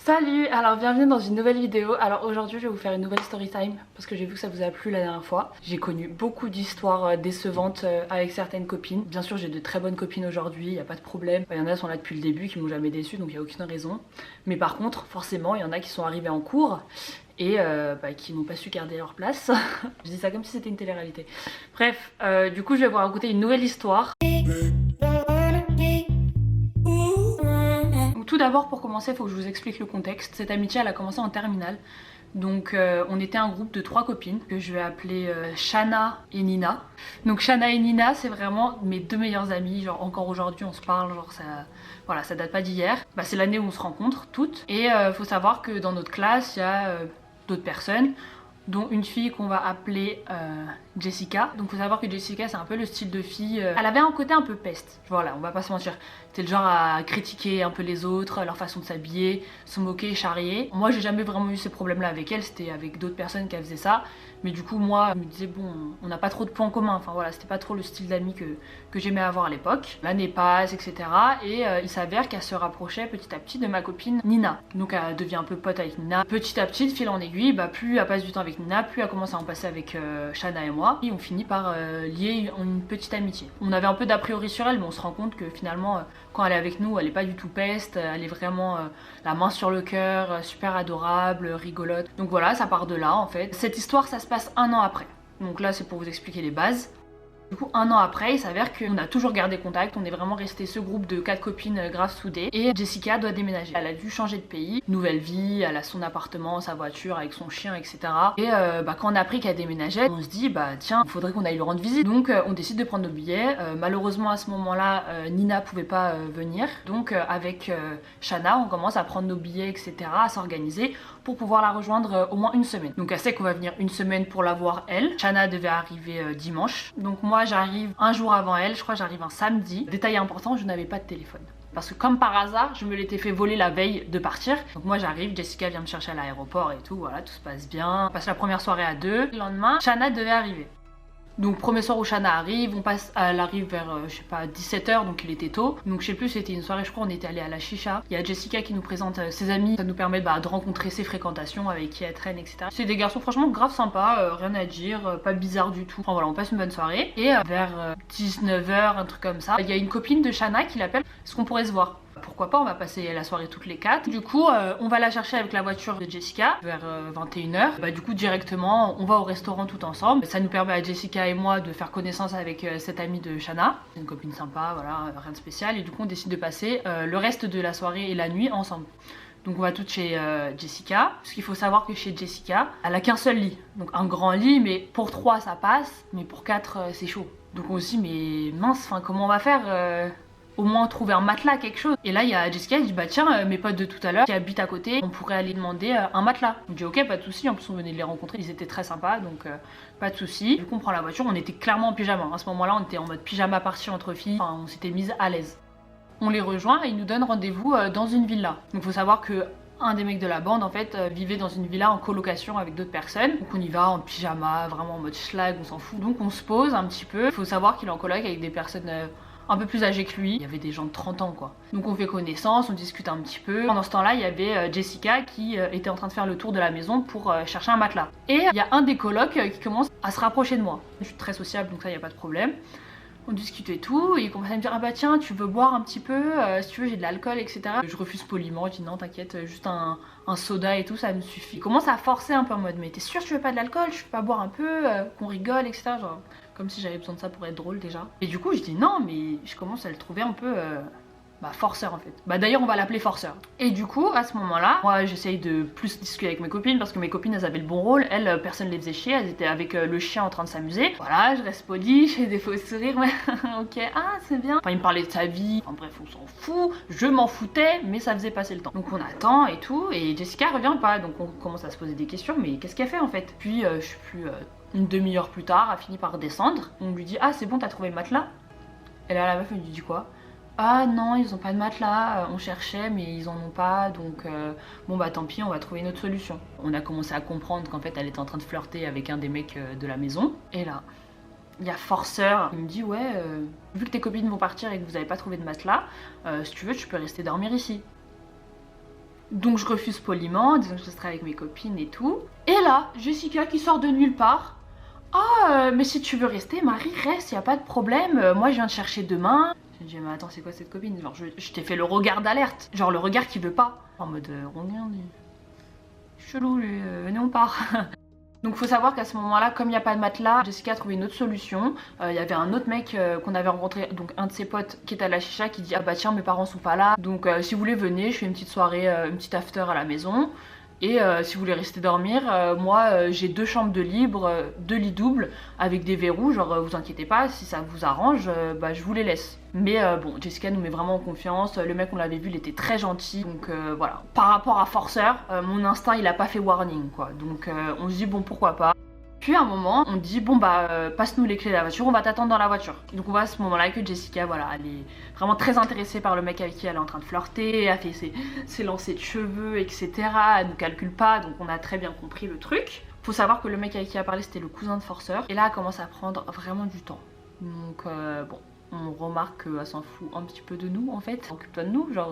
Salut, alors bienvenue dans une nouvelle vidéo. Alors aujourd'hui je vais vous faire une nouvelle story time parce que j'ai vu que ça vous a plu la dernière fois. J'ai connu beaucoup d'histoires décevantes avec certaines copines. Bien sûr j'ai de très bonnes copines aujourd'hui, il n'y a pas de problème. Il y en a qui sont là depuis le début qui m'ont jamais déçu donc il n'y a aucune raison. Mais par contre forcément il y en a qui sont arrivés en cours et qui n'ont pas su garder leur place. Je dis ça comme si c'était une télé-réalité. Bref, du coup je vais vous raconter une nouvelle histoire. Tout d'abord, pour commencer, il faut que je vous explique le contexte. Cette amitié, elle a commencé en terminale. Donc on était un groupe de 3 copines que je vais appeler Shana et Nina. Donc Shana et Nina, c'est vraiment mes 2 meilleures amies. Genre encore aujourd'hui, on se parle, genre ça, voilà, ça date pas d'hier. Bah, c'est l'année où on se rencontre toutes. Et faut savoir que dans notre classe, il y a d'autres personnes, dont une fille qu'on va appeler Jessica. Donc faut savoir que Jessica c'est un peu le style de fille, elle avait un côté un peu peste, voilà, on va pas se mentir. C'était le genre à critiquer un peu les autres, leur façon de s'habiller, se moquer, charrier. Moi j'ai jamais vraiment eu ces problèmes là avec elle, c'était avec d'autres personnes qui faisaient ça. Mais du coup moi je me disais bon, on n'a pas trop de points communs, enfin voilà, c'était pas trop le style d'amis que j'aimais avoir à l'époque. L'année passe, etc. Et il s'avère qu'elle se rapprochait petit à petit de ma copine Nina. Donc elle devient un peu pote avec Nina. Petit à petit, de fil en aiguille, bah, plus elle passe du temps avec Nina, plus elle commence à en passer avec Shana et moi. Et on finit par lier une petite amitié. On avait un peu d'a priori sur elle, mais on se rend compte que finalement, quand elle est avec nous, elle est pas du tout peste, elle est vraiment la main sur le cœur, super adorable, rigolote. Donc voilà, ça part de là en fait. Cette histoire, ça se passe 1 an après. Donc là, c'est pour vous expliquer les bases. Du coup, 1 an après, il s'avère qu'on a toujours gardé contact, on est vraiment resté ce groupe de 4 copines grave soudées. Et Jessica doit déménager. Elle a dû changer de pays, nouvelle vie, elle a son appartement, sa voiture avec son chien, etc. Et quand on a appris qu'elle déménageait, on se dit bah tiens, il faudrait qu'on aille lui rendre visite. Donc on décide de prendre nos billets. Malheureusement à ce moment-là, Nina pouvait pas venir. Donc avec Shana, on commence à prendre nos billets, etc., à s'organiser pour pouvoir la rejoindre au moins une semaine. Donc elle sait qu'on va venir une semaine pour la voir elle. Shana devait arriver dimanche. Donc moi j'arrive un jour avant elle, je crois que j'arrive un samedi. Détail important, je n'avais pas de téléphone. Parce que comme par hasard, je me l'étais fait voler la veille de partir. Donc moi j'arrive, Jessica vient me chercher à l'aéroport et tout, voilà, tout se passe bien. On passe la première soirée à 2. Le lendemain, Shana devait arriver. Donc premier soir où Shana arrive, elle arrive vers je sais pas 17h, donc il était tôt. Donc je sais plus, c'était une soirée, je crois on était allé à la chicha. Il y a Jessica qui nous présente ses amis, ça nous permet de rencontrer ses fréquentations, avec qui elle traîne, etc. C'est des garçons franchement grave sympas, rien à dire, pas bizarre du tout. Enfin voilà, on passe une bonne soirée. Et vers 19h, un truc comme ça, il y a une copine de Shana qui l'appelle, est-ce qu'on pourrait se voir? Pourquoi pas, on va passer la soirée toutes les 4. Du coup, on va la chercher avec la voiture de Jessica vers 21h. Bah, du coup, directement, on va au restaurant tout ensemble. Ça nous permet à Jessica et moi de faire connaissance avec cette amie de Shana. C'est une copine sympa, voilà, rien de spécial. Et du coup, on décide de passer le reste de la soirée et la nuit ensemble. Donc on va toutes chez Jessica. Parce qu'il faut savoir que chez Jessica, elle a qu'un seul lit. Donc un grand lit, mais pour 3 ça passe, mais pour 4 c'est chaud. Donc on se dit mais mince, comment on va faire au moins trouver un matelas, quelque chose. Et là il y a Jessica qui dit bah tiens, mes potes de tout à l'heure qui habitent à côté, on pourrait aller demander un matelas. On dit ok, pas de souci. En plus on venait de les rencontrer, ils étaient très sympas, donc pas de souci. Du coup on prend la voiture, on était clairement en pyjama. À ce moment-là on était en mode pyjama party entre filles, enfin, on s'était mise à l'aise. On les rejoint et ils nous donnent rendez-vous dans une villa. Donc faut savoir que un des mecs de la bande en fait vivait dans une villa en colocation avec d'autres personnes. Donc on y va en pyjama, vraiment en mode schlag, on s'en fout. Donc on se pose un petit peu. Il faut savoir qu'il est en coloc avec des personnes un peu plus âgés que lui. Il y avait des gens de 30 ans quoi. Donc on fait connaissance, on discute un petit peu. Pendant ce temps-là, il y avait Jessica qui était en train de faire le tour de la maison pour chercher un matelas. Et il y a un des colocs qui commence à se rapprocher de moi. Je suis très sociable donc ça il n'y a pas de problème. On discute et tout, et il commence à me dire ah bah tiens tu veux boire un petit peu, si tu veux j'ai de l'alcool, etc. Je refuse poliment, je dis non t'inquiète, juste un soda et tout ça me suffit. Il commence à forcer un peu en mode mais t'es sûr que tu veux pas de l'alcool, je peux pas boire un peu, qu'on rigole, etc. Genre comme si j'avais besoin de ça pour être drôle déjà. Et du coup je dis non, mais je commence à le trouver un peu forceur en fait. Bah d'ailleurs on va l'appeler forceur. Et du coup à ce moment-là, moi j'essaye de plus discuter avec mes copines parce que mes copines elles avaient le bon rôle, elles personne les faisait chier, elles étaient avec le chien en train de s'amuser. Voilà, je reste polie, j'ai des faux sourires, mais ok, ah c'est bien. Enfin il me parlait de sa vie, enfin bref on s'en fout, je m'en foutais mais ça faisait passer le temps. Donc on attend et tout, et Jessica revient pas, donc on commence à se poser des questions, mais qu'est-ce qu'elle fait en fait? Puis je sais plus, une demi-heure plus tard, elle finit par descendre, on lui dit ah c'est bon t'as trouvé le matelas? Et là la meuf elle lui dit quoi? Ah non, ils ont pas de matelas, on cherchait mais ils en ont pas, donc bon bah tant pis, on va trouver une autre solution. On a commencé à comprendre qu'en fait elle était en train de flirter avec un des mecs de la maison. Et là, il y a forceur, il me dit ouais, vu que tes copines vont partir et que vous avez pas trouvé de matelas, si tu veux tu peux rester dormir ici. Donc je refuse poliment, disons que je resterai avec mes copines et tout. Et là, Jessica qui sort de nulle part. Ah, mais si tu veux rester, Marie, reste, y a pas de problème. Moi, je viens te chercher demain. Je me dis, mais attends, c'est quoi cette copine? Genre, je t'ai fait le regard d'alerte. Genre, le regard qui veut pas. En mode, regarde, chelou, lui, venez, on part. Donc faut savoir qu'à ce moment-là, comme il n'y a pas de matelas, Jessica a trouvé une autre solution. Il y avait un autre mec qu'on avait rencontré, donc un de ses potes qui était à la chicha, qui dit ah bah tiens mes parents sont pas là, donc si vous voulez venez, je fais une petite soirée, une petite after à la maison. Et si vous voulez rester dormir, moi j'ai 2 chambres de libre, 2 lits doubles avec des verrous, genre vous inquiétez pas, si ça vous arrange, bah je vous les laisse. Mais bon, Jessica nous met vraiment en confiance, le mec on l'avait vu, il était très gentil, donc voilà. Par rapport à Forceur, mon instinct il a pas fait warning quoi, donc on se dit bon pourquoi pas. Puis à un moment, on dit bon bah passe-nous les clés de la voiture, on va t'attendre dans la voiture. Donc on voit à ce moment-là que Jessica, voilà, elle est vraiment très intéressée par le mec avec qui elle est en train de flirter, elle fait ses lancers de cheveux, etc. Elle nous calcule pas, donc on a très bien compris le truc. Faut savoir que le mec avec qui elle a parlé c'était le cousin de Forceur, et là elle commence à prendre vraiment du temps. Donc bon, on remarque qu'elle s'en fout un petit peu de nous en fait. Occupe-toi de nous, genre...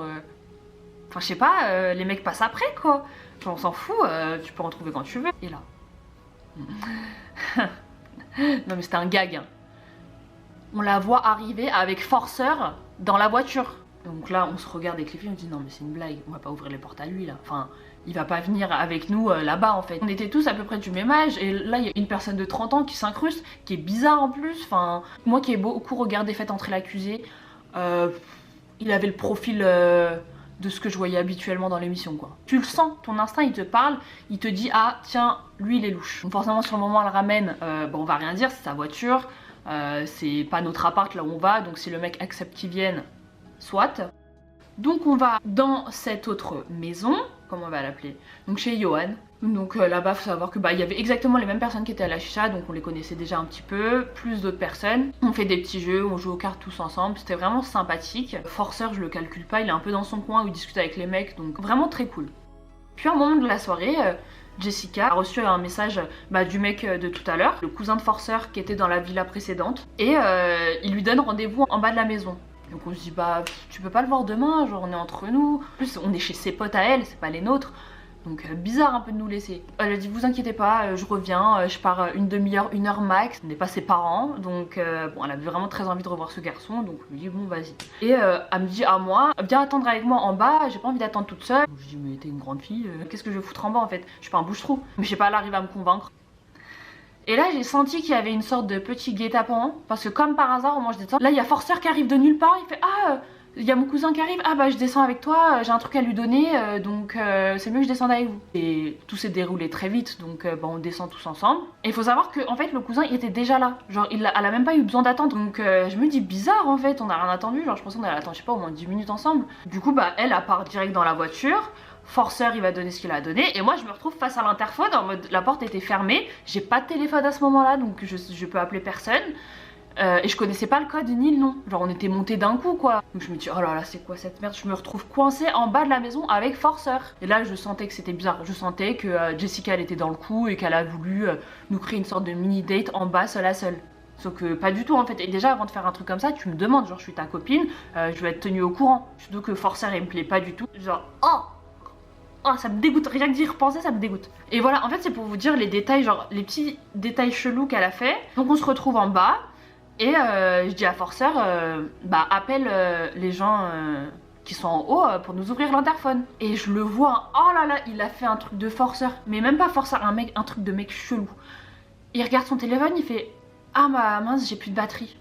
Enfin je sais pas, les mecs passent après quoi. Genre on s'en fout, tu peux en trouver quand tu veux. Et là... non mais c'était un gag hein. On la voit arriver avec Forceur dans la voiture. Donc là on se regarde avec les filles, on dit non mais c'est une blague, on va pas ouvrir les portes à lui là. Enfin il va pas venir avec nous là-bas en fait. On était tous à peu près du même âge et là il y a une personne de 30 ans qui s'incruste, qui est bizarre en plus. Enfin moi qui ai beaucoup regardé Faites entrer l'accusé, il avait le profil de ce que je voyais habituellement dans l'émission quoi. Tu le sens, ton instinct il te parle, il te dit ah tiens lui il est louche. Donc forcément sur le moment elle ramène, bon on va rien dire, c'est sa voiture, c'est pas notre appart là où on va, donc si le mec accepte qu'il vienne, soit. Donc on va dans cette autre maison, comment on va l'appeler, donc chez Johan. Donc là-bas faut savoir que bah il y avait exactement les mêmes personnes qui étaient à la chicha, donc on les connaissait déjà un petit peu, plus d'autres personnes. On fait des petits jeux, on joue aux cartes tous ensemble, c'était vraiment sympathique. Forceur je le calcule pas, il est un peu dans son coin où il discute avec les mecs, donc vraiment très cool. Puis à un moment de la soirée, Jessica a reçu un message du mec de tout à l'heure, le cousin de Forceur qui était dans la villa précédente, et il lui donne rendez-vous en bas de la maison. Donc on se dit bah tu peux pas le voir demain, genre on est entre nous, en plus on est chez ses potes à elle, c'est pas les nôtres. Donc bizarre un peu de nous laisser. Elle a dit vous inquiétez pas, je reviens, je pars une demi-heure, 1 heure max. On n'est pas ses parents, donc bon elle avait vraiment très envie de revoir ce garçon, donc je lui dis bon vas-y. Et elle me dit à moi, viens attendre avec moi en bas, j'ai pas envie d'attendre toute seule. Je dis mais t'es une grande fille, qu'est-ce que je vais foutre en bas en fait? Je suis pas un bouche-trou. Mais je sais pas, elle arrive à me convaincre. Et là j'ai senti qu'il y avait une sorte de petit guet-apens, parce que comme par hasard au moment où je descends, là il y a Forceur qui arrive de nulle part, il fait ah il y a mon cousin qui arrive, ah bah je descends avec toi, j'ai un truc à lui donner, donc c'est mieux que je descende avec vous. Et tout s'est déroulé très vite, donc on descend tous ensemble. Et il faut savoir que en fait le cousin il était déjà là, genre elle a même pas eu besoin d'attendre, donc je me dis bizarre en fait, on a rien attendu, genre je pensais qu'on allait attendre je sais pas au moins 10 minutes ensemble. Du coup bah elle part direct dans la voiture, Forceur il va donner ce qu'il a donné, et moi je me retrouve face à l'interphone en mode la porte était fermée, j'ai pas de téléphone à ce moment là, donc je peux appeler personne. Et je connaissais pas le code ni le nom, genre on était montés d'un coup quoi. Donc je me dis oh là là c'est quoi cette merde, je me retrouve coincée en bas de la maison avec Forceur. Et là je sentais que c'était bizarre, je sentais que Jessica elle était dans le coup et qu'elle a voulu nous créer une sorte de mini date en bas seule à seule. Sauf que pas du tout en fait, et déjà avant de faire un truc comme ça tu me demandes genre je suis ta copine, je vais être tenue au courant. Surtout que Forceur il me plaît pas du tout, genre oh ça me dégoûte, rien que d'y repenser ça me dégoûte. Et voilà en fait c'est pour vous dire les détails, genre les petits détails chelous qu'elle a fait. Donc on se retrouve en bas. Et je dis à Forceur, appelle les gens qui sont en haut pour nous ouvrir l'interphone. Et je le vois, oh là là, il a fait un truc de Forceur. Mais même pas Forceur, un truc de mec chelou. Il regarde son téléphone, il fait ah bah mince, j'ai plus de batterie.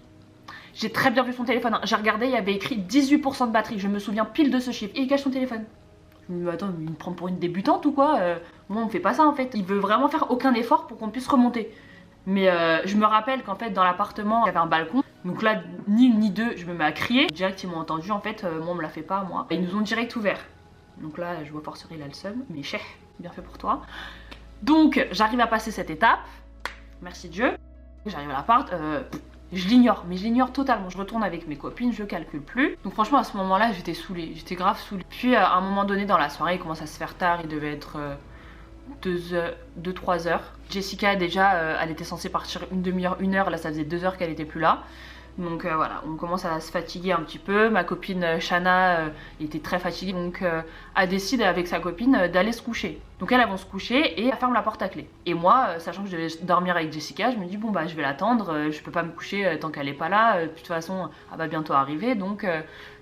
J'ai très bien vu son téléphone, hein. J'ai regardé, il y avait écrit 18% de batterie, je me souviens pile de ce chiffre. Et il cache son téléphone. Je me dis attends, il me prend pour une débutante ou quoi? Moi on fait pas ça en fait. Il veut vraiment faire aucun effort pour qu'on puisse remonter. Mais je me rappelle qu'en fait dans l'appartement il y avait un balcon, donc là ni une ni deux je me mets à crier. Direct ils m'ont entendu en fait, moi on me l'a fait pas moi. Et ils nous ont direct ouvert. Donc là je vois Forceur il a le seum, mais chef, bien fait pour toi. Donc j'arrive à passer cette étape, merci Dieu. J'arrive à l'appart, je l'ignore, mais je l'ignore totalement. Je retourne avec mes copines, je calcule plus. Donc franchement à ce moment là j'étais saoulée, j'étais grave saoulée. Puis à un moment donné dans la soirée il commence à se faire tard, il devait être 2-3 heures. Jessica déjà elle était censée partir une demi-heure, 1 heure, là ça faisait 2 heures qu'elle était plus là. Donc voilà, on commence à se fatiguer un petit peu. Ma copine Shana était très fatiguée, donc a décidé avec sa copine d'aller se coucher. Donc elles vont se coucher et elle ferme la porte à clé. Et moi, sachant que je devais dormir avec Jessica, je me dis bon bah je vais l'attendre, je peux pas me coucher tant qu'elle est pas là. De toute façon, elle va bientôt arriver, donc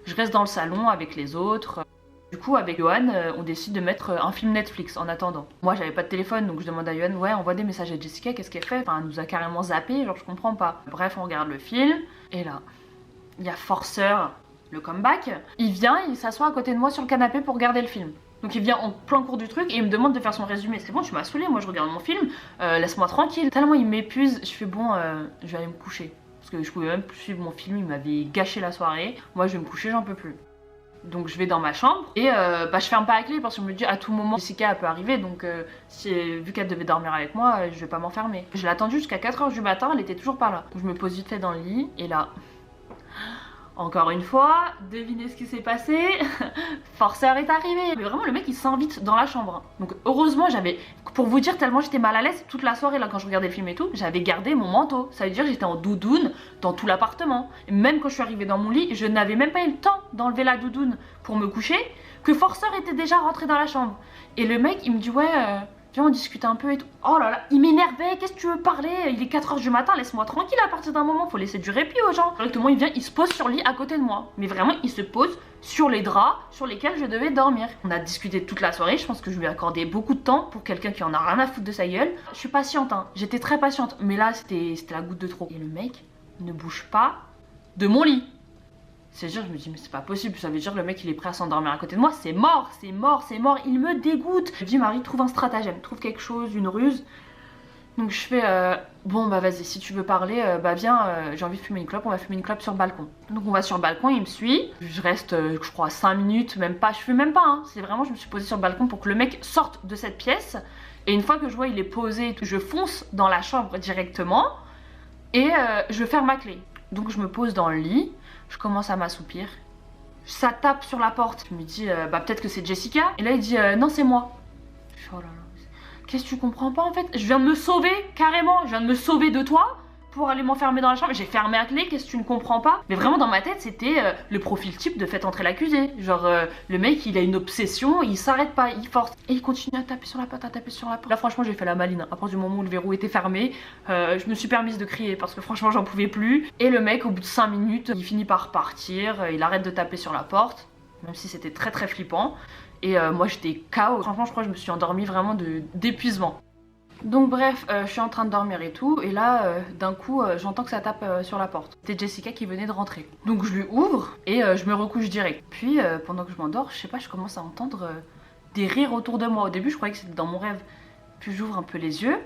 je reste dans le salon avec les autres. Du coup, avec Johan, on décide de mettre un film Netflix en attendant. Moi, j'avais pas de téléphone, donc je demande à Johan, ouais, envoie des messages à Jessica, qu'est-ce qu'elle fait? Enfin, elle nous a carrément zappé, genre je comprends pas. Bref, on regarde le film, et là, il y a Forceur, le comeback. Il vient, il s'assoit à côté de moi sur le canapé pour regarder le film. Donc il vient en plein cours du truc et il me demande de faire son résumé. C'est bon, tu m'as saoulé, moi je regarde mon film, laisse-moi tranquille. Tellement il m'épuise, je fais bon, je vais aller me coucher. Parce que je pouvais même plus suivre mon film, il m'avait gâché la soirée. Moi je vais me coucher, j'en peux plus. Donc je vais dans ma chambre et je ferme pas la clé parce que je me dis à tout moment Jessica peut arriver, donc vu qu'elle devait dormir avec moi, je vais pas m'enfermer. Je l'ai attendue jusqu'à 4h du matin, elle était toujours pas là. Donc je me pose vite fait dans le lit et là, encore une fois, devinez ce qui s'est passé. Forceur est arrivé. Mais vraiment le mec il s'invite dans la chambre. Donc heureusement pour vous dire tellement j'étais mal à l'aise toute la soirée là quand je regardais le film et tout, j'avais gardé mon manteau. Ça veut dire que j'étais en doudoune dans tout l'appartement. Et même quand je suis arrivée dans mon lit, je n'avais même pas eu le temps d'enlever la doudoune pour me coucher que Forceur était déjà rentré dans la chambre. Et le mec il me dit ouais... viens on discute un peu et tout. Oh là là, il m'énervait, qu'est-ce que tu veux parler? Il est 4h du matin, laisse-moi tranquille à partir d'un moment, faut laisser du répit aux gens. Directement il vient, il se pose sur le lit à côté de moi. Mais vraiment il se pose sur les draps sur lesquels je devais dormir. On a discuté toute la soirée, je pense que je lui ai accordé beaucoup de temps pour quelqu'un qui en a rien à foutre de sa gueule. Je suis patiente hein, j'étais très patiente, mais là c'était la goutte de trop. Et le mec ne bouge pas de mon lit. C'est-à-dire, je me dis, mais c'est pas possible, ça veut dire que le mec il est prêt à s'endormir à côté de moi, c'est mort, c'est mort, c'est mort, il me dégoûte. Je dis, Marie, trouve un stratagème, trouve quelque chose, une ruse. Donc je fais, bon bah vas-y, si tu veux parler, bah viens, j'ai envie de fumer une clope, on va fumer une clope sur le balcon. Donc on va sur le balcon, il me suit, je reste, je crois, 5 minutes, même pas, je fais même pas, hein. C'est vraiment, je me suis posée sur le balcon pour que le mec sorte de cette pièce. Et une fois que je vois il est posé, je fonce dans la chambre directement et je ferme ma clé. Donc je me pose dans le lit. Je commence à m'assoupir. Ça tape sur la porte. Je me dis, bah peut-être que c'est Jessica. Et là, il dit, non, c'est moi. Je fais, oh là là, qu'est-ce que tu comprends pas en fait? Je viens de me sauver, carrément. Je viens de me sauver de toi pour aller m'enfermer dans la chambre. J'ai fermé la clé, qu'est-ce que tu ne comprends pas? Mais vraiment, dans ma tête, c'était le profil type de Faites entrer l'accusé. Genre, le mec, il a une obsession, il s'arrête pas, il force. Et il continue à taper sur la porte, à taper sur la porte. Là, franchement, j'ai fait la maline. À partir du moment où le verrou était fermé, je me suis permise de crier parce que franchement, j'en pouvais plus. Et le mec, au bout de 5 minutes, il finit par partir, il arrête de taper sur la porte, même si c'était très très flippant. Et moi, j'étais KO. Franchement, je crois que je me suis endormie vraiment d'épuisement. Donc bref, je suis en train de dormir et tout, et là, d'un coup, j'entends que ça tape sur la porte. C'était Jessica qui venait de rentrer. Donc je lui ouvre, et je me recouche direct. Puis, pendant que je m'endors, je sais pas, je commence à entendre des rires autour de moi. Au début, je croyais que c'était dans mon rêve. Puis j'ouvre un peu les yeux,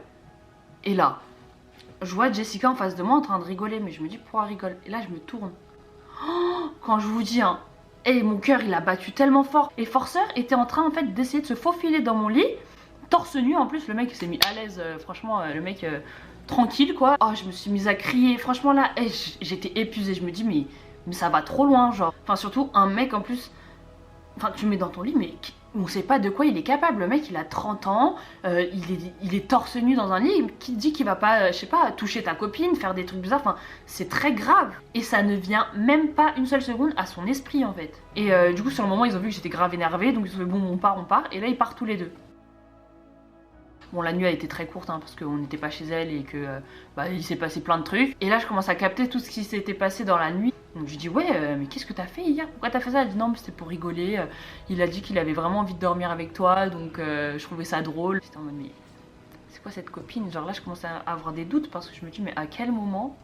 et là, je vois Jessica en face de moi en train de rigoler, mais je me dis, pourquoi elle rigole? Et là, je me tourne. Oh, quand je vous dis, hein, et mon cœur, il a battu tellement fort. Et Forceur était en train, en fait, d'essayer de se faufiler dans mon lit, torse nu en plus. Le mec s'est mis à l'aise, franchement le mec tranquille quoi. Oh, je me suis mise à crier, franchement là j'étais épuisée, je me dis mais ça va trop loin genre. Enfin surtout un mec en plus, enfin tu le mets dans ton lit mais on sait pas de quoi il est capable. Le mec il a 30 ans, il est torse nu dans un lit, qui dit qu'il va pas, je sais pas, toucher ta copine, faire des trucs bizarres, enfin c'est très grave. Et ça ne vient même pas une seule seconde à son esprit en fait. Et du coup sur le moment ils ont vu que j'étais grave énervée, donc ils ont fait bon on part, et là ils partent tous les deux. Bon, la nuit a été très courte hein, parce qu'on n'était pas chez elle et que il s'est passé plein de trucs. Et là, je commence à capter tout ce qui s'était passé dans la nuit. Donc je dis ouais, mais qu'est-ce que t'as fait hier? Pourquoi t'as fait ça? Elle dit non, mais c'était pour rigoler. Il a dit qu'il avait vraiment envie de dormir avec toi, donc je trouvais ça drôle. J'étais en mode mais c'est quoi cette copine? Genre là, je commence à avoir des doutes parce que je me dis mais à quel moment,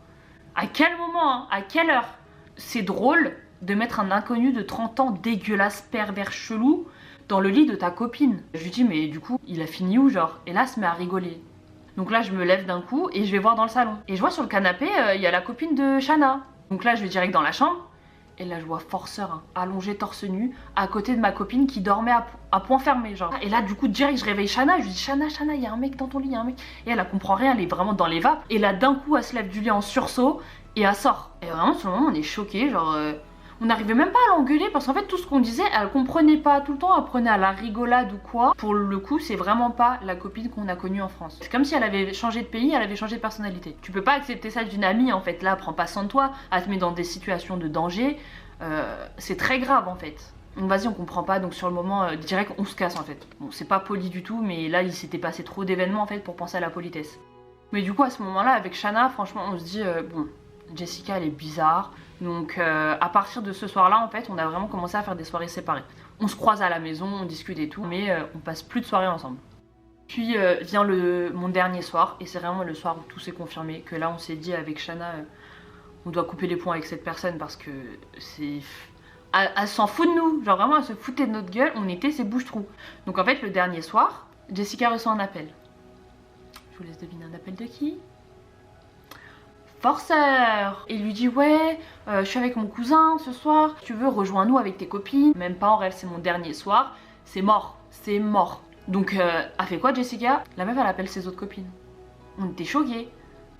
hein, à quelle heure c'est drôle de mettre un inconnu de 30 ans dégueulasse, pervers, chelou dans le lit de ta copine? Je lui dis mais du coup il a fini où genre? Et là elle se met à rigoler. Donc là je me lève d'un coup et je vais voir dans le salon. Et je vois sur le canapé il y a la copine de Shana. Donc là je vais direct dans la chambre. Et là je vois Forceur hein, allongé torse nu à côté de ma copine qui dormait à point fermé genre. Et là du coup direct je réveille Shana. Je lui dis Shana il y a un mec dans ton lit, il y a un mec. Et elle comprend rien, elle est vraiment dans les vapes. Et là d'un coup elle se lève du lit en sursaut et elle sort. Et vraiment sur le moment on est choqués genre... On n'arrivait même pas à l'engueuler parce qu'en fait tout ce qu'on disait elle comprenait pas tout le temps, elle prenait à la rigolade ou quoi. Pour le coup c'est vraiment pas la copine qu'on a connue en France. C'est comme si elle avait changé de pays, elle avait changé de personnalité. Tu peux pas accepter ça d'une amie en fait, là prends pas soin de toi, elle te met dans des situations de danger, c'est très grave en fait. Donc vas-y on comprend pas, donc sur le moment direct on se casse en fait. Bon c'est pas poli du tout mais là il s'était passé trop d'événements en fait pour penser à la politesse. Mais du coup à ce moment là avec Shanna franchement on se dit bon Jessica elle est bizarre. Donc à partir de ce soir-là, en fait, on a vraiment commencé à faire des soirées séparées. On se croise à la maison, on discute et tout, mais on passe plus de soirées ensemble. Puis vient mon dernier soir, et c'est vraiment le soir où tout s'est confirmé, que là on s'est dit avec Shanna, on doit couper les ponts avec cette personne parce que c'est... Elle s'en fout de nous, genre vraiment elle se foutait de notre gueule, on était ses bouches-trous. Donc en fait le dernier soir, Jessica reçoit un appel. Je vous laisse deviner un appel de qui ? Forceur. Et il lui dit ouais, je suis avec mon cousin ce soir, si tu veux rejoins-nous avec tes copines. Même pas en rêve, c'est mon dernier soir, c'est mort, c'est mort. Donc elle fait quoi Jessica? La meuf elle appelle ses autres copines. On était choqués.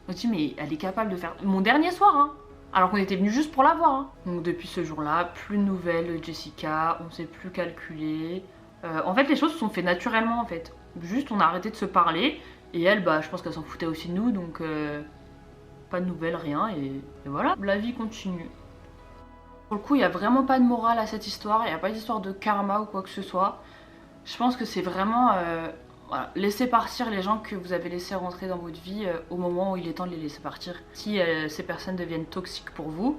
On se dit mais elle est capable de faire mon dernier soir hein. Alors qu'on était venus juste pour la voir hein. Donc depuis ce jour-là, plus de nouvelles de Jessica, on sait plus calculer. En fait les choses se sont fait naturellement en fait. Juste on a arrêté de se parler et elle bah je pense qu'elle s'en foutait aussi de nous donc pas de nouvelles, rien, et voilà, la vie continue. Pour le coup, il n'y a vraiment pas de morale à cette histoire, il n'y a pas d'histoire de karma ou quoi que ce soit. Je pense que c'est vraiment, voilà, laisser partir les gens que vous avez laissés rentrer dans votre vie au moment où il est temps de les laisser partir. Si ces personnes deviennent toxiques pour vous,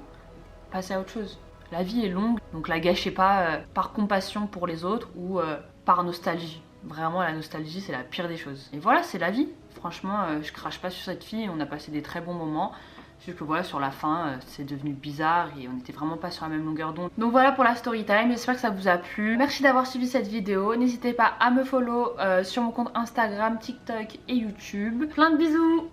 passez à autre chose. La vie est longue, donc la gâchez pas par compassion pour les autres ou par nostalgie. Vraiment, la nostalgie, c'est la pire des choses. Et voilà, c'est la vie. Franchement, je crache pas sur cette fille, on a passé des très bons moments. Juste que voilà, sur la fin, c'est devenu bizarre et on n'était vraiment pas sur la même longueur d'onde. Donc voilà pour la story time, j'espère que ça vous a plu. Merci d'avoir suivi cette vidéo. N'hésitez pas à me follow sur mon compte Instagram, TikTok et YouTube. Plein de bisous!